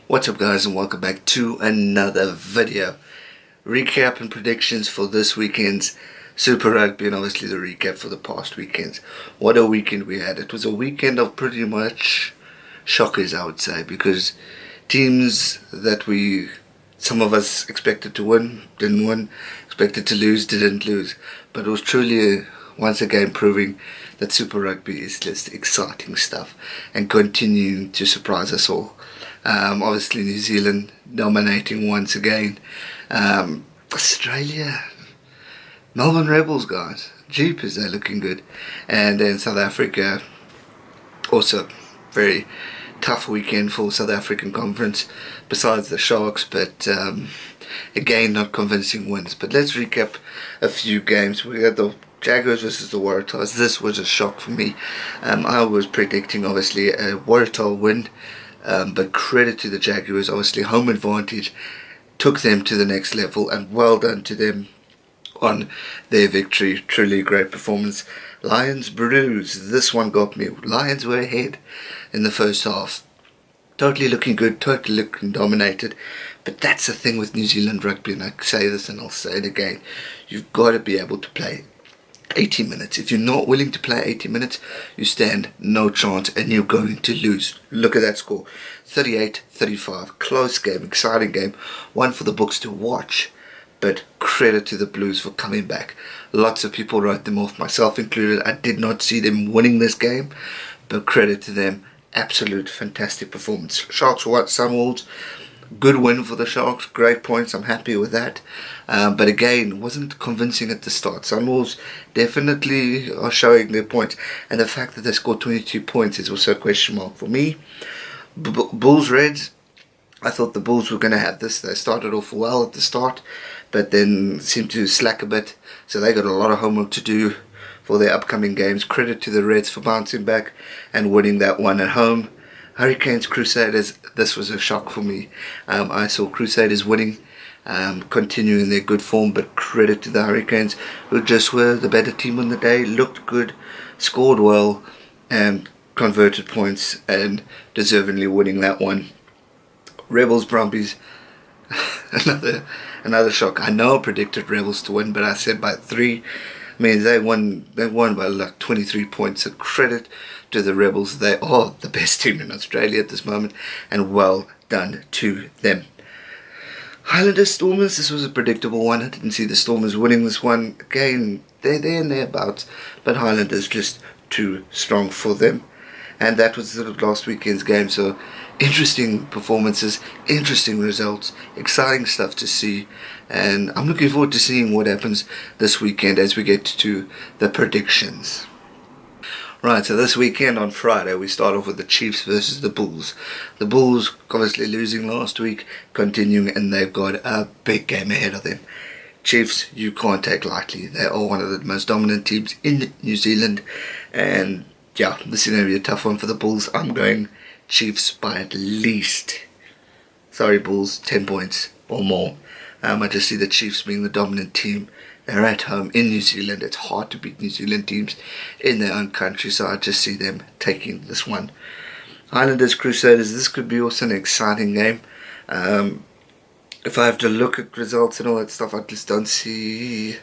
What's up guys, and welcome back to another video. Recap and predictions for this weekend's Super Rugby, and obviously the recap for the past weekends. What a weekend we had. It was a weekend of pretty much shockers, I would say, because teams that some of us expected to win, didn't win, expected to lose, didn't lose. But it was truly once again proving that Super Rugby is just exciting stuff and continuing to surprise us all. Obviously New Zealand dominating once again. Australia, Melbourne Rebels, guys, jeepers, they're looking good. And then South Africa, also very tough weekend for South African Conference, besides the Sharks, but again not convincing wins. But let's recap a few games. We had the Jaguars versus the Waratahs. This was a shock for me. I was predicting obviously a Waratah win, but credit to the Jaguars, obviously home advantage took them to the next level, and well done to them on their victory. Truly a great performance. Lions bruise, this one got me. Lions were ahead in the first half, totally looking good, totally looking dominated. But that's the thing with New Zealand rugby, and I say this and I'll say it again, you've got to be able to play 80 minutes. If you're not willing to play 80 minutes, you stand no chance and you're going to lose. Look at that score, 38-35, close game, exciting game, one for the books to watch. But credit to the Blues for coming back. Lots of people wrote them off, myself included. I did not see them winning this game, but credit to them, absolute fantastic performance. Sharks won, Sunwolves, good win for the Sharks, great points, I'm happy with that. But again, wasn't convincing at the start. Sunwolves definitely are showing their points, and the fact that they scored 22 points is also a question mark for me. Bulls Reds, I thought the Bulls were going to have this. They started off well at the start, but then seemed to slack a bit, so they got a lot of homework to do for their upcoming games. Credit to the Reds for bouncing back and winning that one at home. Hurricanes Crusaders, this was a shock for me. I saw Crusaders winning, continuing their good form, but credit to the Hurricanes, who just were the better team on the day, looked good, scored well, and converted points, and deservingly winning that one. Rebels Brumbies, another shock. I know I predicted Rebels to win, but I said by 3. I mean, they won by like 23 points. So credit to the Rebels. They are the best team in Australia at this moment, and well done to them. Highlanders Stormers, this was a predictable one. I didn't see the Stormers winning this one. Again, they're there and thereabouts, but Highlanders just too strong for them. And that was the last weekend's game. So interesting performances, interesting results, exciting stuff to see, and I'm looking forward to seeing what happens this weekend as we get to the predictions. Right, so this weekend on Friday we start off with the Chiefs versus the Bulls. The Bulls obviously losing last week, continuing, and they've got a big game ahead of them. Chiefs you can't take lightly. They are one of the most dominant teams in New Zealand, and yeah, this is going to be a tough one for the Bulls. I'm going Chiefs by at least, sorry Bulls, 10 points or more. I just see the Chiefs being the dominant team. They're at home in New Zealand. It's hard to beat New Zealand teams in their own country, so I just see them taking this one. Highlanders Crusaders, this could be also an exciting game. If I have to look at results and all that stuff, I just don't see.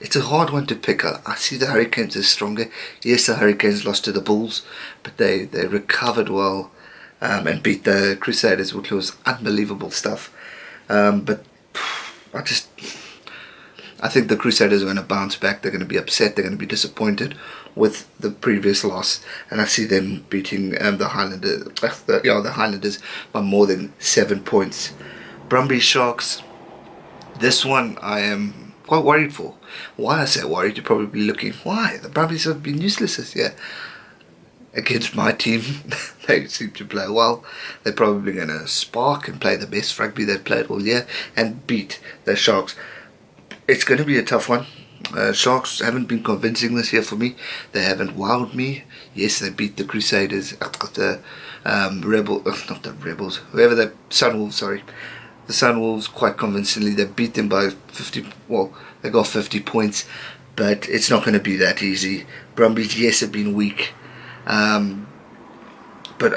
It's a hard one to pick. I see the Hurricanes as stronger. Yes, the Hurricanes lost to the Bulls, but they recovered well and beat the Crusaders, which was unbelievable stuff. But I think the Crusaders are going to bounce back. They're going to be upset. They're going to be disappointed with the previous loss, and I see them beating the Highlanders by more than 7 points. Brumbies Sharks. This one I am quite worried for. Why I say worried, you're probably looking, why? The Brumbies have been useless this year. Against my team, they seem to play well. They're probably going to spark and play the best rugby they've played all year and beat the Sharks. It's going to be a tough one. Sharks haven't been convincing this year for me. They haven't wowed me. Yes, they beat the Crusaders, the Sunwolves, sorry. The Sunwolves quite convincingly. They beat them by 50, well, they got 50 points, but it's not going to be that easy. Brumbies, yes, have been weak. But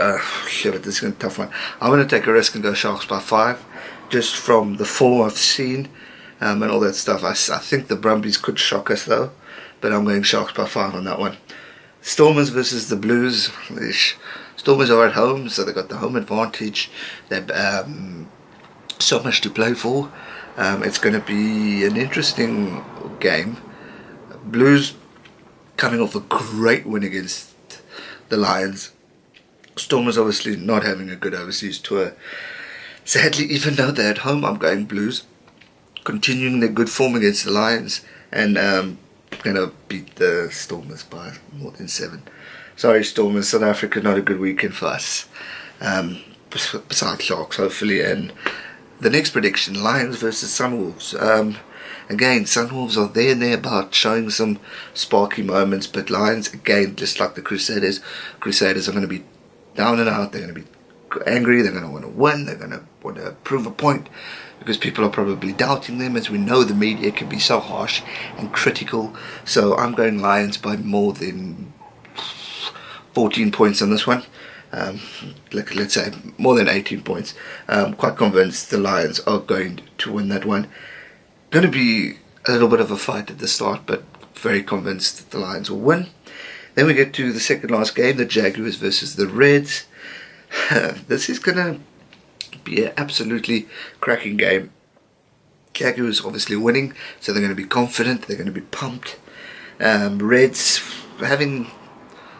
shit, this is going to be a tough one. I'm going to take a risk and go Sharks by 5, just from the form I've seen and all that stuff. I think the Brumbies could shock us though, but I'm going Sharks by 5 on that one. Stormers versus the Blues. Stormers are at home, so they got the home advantage. They've so much to play for. It's going to be an interesting game. Blues coming off a great win against the Lions. Stormers obviously not having a good overseas tour. Sadly, even though they're at home, I'm going Blues. Continuing their good form against the Lions, and going to beat the Stormers by more than 7. Sorry Stormers, South Africa, not a good weekend for us. Besides Sharks, hopefully. And the next prediction, Lions versus Sunwolves. Again, Sunwolves are there and thereabout, showing some sparky moments, but Lions, again, just like the Crusaders are going to be down and out. They're going to be angry, they're going to want to win, they're going to want to prove a point, because people are probably doubting them. As we know, the media can be so harsh and critical. So I'm going Lions by more than 14 points on this one. Let's say more than 18 points. Quite convinced the Lions are going to win that one. Going to be a little bit of a fight at the start, but very convinced that the Lions will win. Then we get to the second last game, the Jaguars versus the Reds. This is going to be an absolutely cracking game. Jaguars obviously winning, so they're going to be confident, they're going to be pumped. Reds having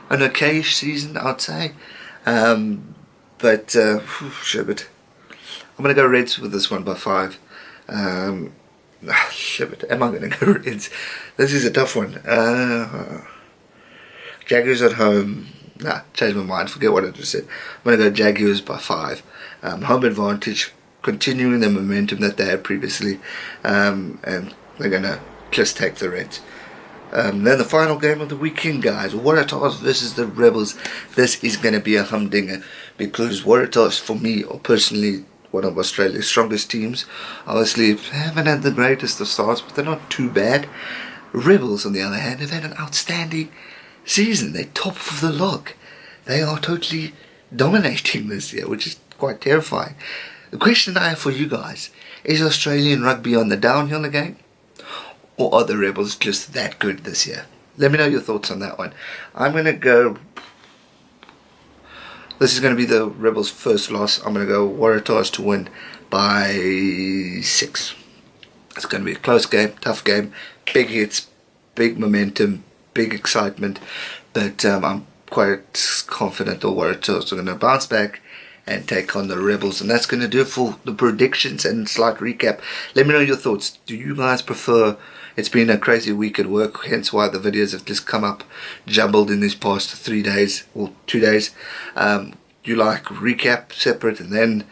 an okay season, I'd say. But I'm going to go Reds with this one by 5. Am I going to go Reds? This is a tough one. Jaguars at home. Nah, change my mind, forget what I just said. I'm going to go Jaguars by 5. Home advantage, continuing the momentum that they had previously. And they're going to just take the Reds. Then the final game of the weekend, guys, Waratahs versus the Rebels. This is going to be a humdinger, because Waratahs, for me, are personally one of Australia's strongest teams. Obviously, haven't had the greatest of starts, but they're not too bad. Rebels, on the other hand, have had an outstanding season. They're top of the log. They are totally dominating this year, which is quite terrifying. The question I have for you guys, is Australian rugby on the downhill again? Or are the Rebels just that good this year? Let me know your thoughts on that one. I'm going to go... This is going to be the Rebels' first loss. I'm going to go Waratahs to win by 6. It's going to be a close game, tough game, big hits, big momentum, big excitement. But I'm quite confident the Waratahs are going to bounce back and take on the Rebels. And that's going to do it for the predictions and slight recap. Let me know your thoughts. Do you guys prefer... It's been a crazy week at work, hence why the videos have just come up jumbled in these past 3 days, or 2 days. Do you like recap separate and then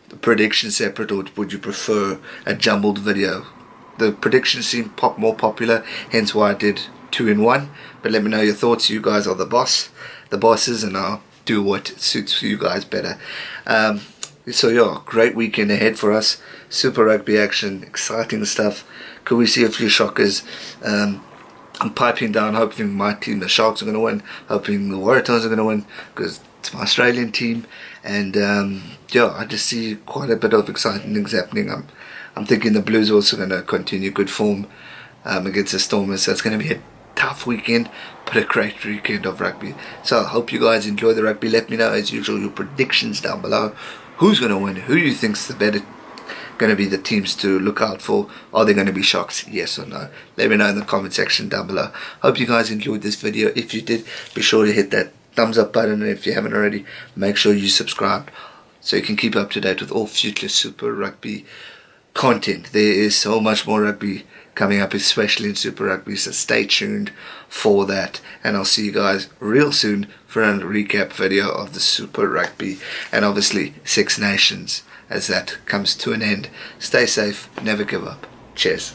the prediction separate, or would you prefer a jumbled video? The predictions seem more popular, hence why I did 2 in 1. But let me know your thoughts. You guys are the bosses, and I'll do what suits you guys better. So yeah, great weekend ahead for us. Super Rugby action, exciting stuff. Could we see a few shockers? I'm piping down, hoping my team, the Sharks, are going to win. Hoping the Waratahs are going to win, because it's my Australian team. And yeah, I just see quite a bit of exciting things happening. I'm thinking the Blues are also going to continue good form against the Stormers. So it's going to be a tough weekend, but a great weekend of rugby. So I hope you guys enjoy the rugby. Let me know, as usual, your predictions down below. Who's going to win? Who you think's the better going to be the teams to look out for? Are they going to be shocks? Yes or no? Let me know in the comment section down below. Hope you guys enjoyed this video. If you did, be sure to hit that thumbs up button, and if you haven't already, make sure you subscribe so you can keep up to date with all future Super Rugby content. There is so much more rugby coming up, especially in Super Rugby, so stay tuned for that, and I'll see you guys real soon for a recap video of the Super Rugby and obviously Six Nations as that comes to an end. Stay safe, never give up. Cheers.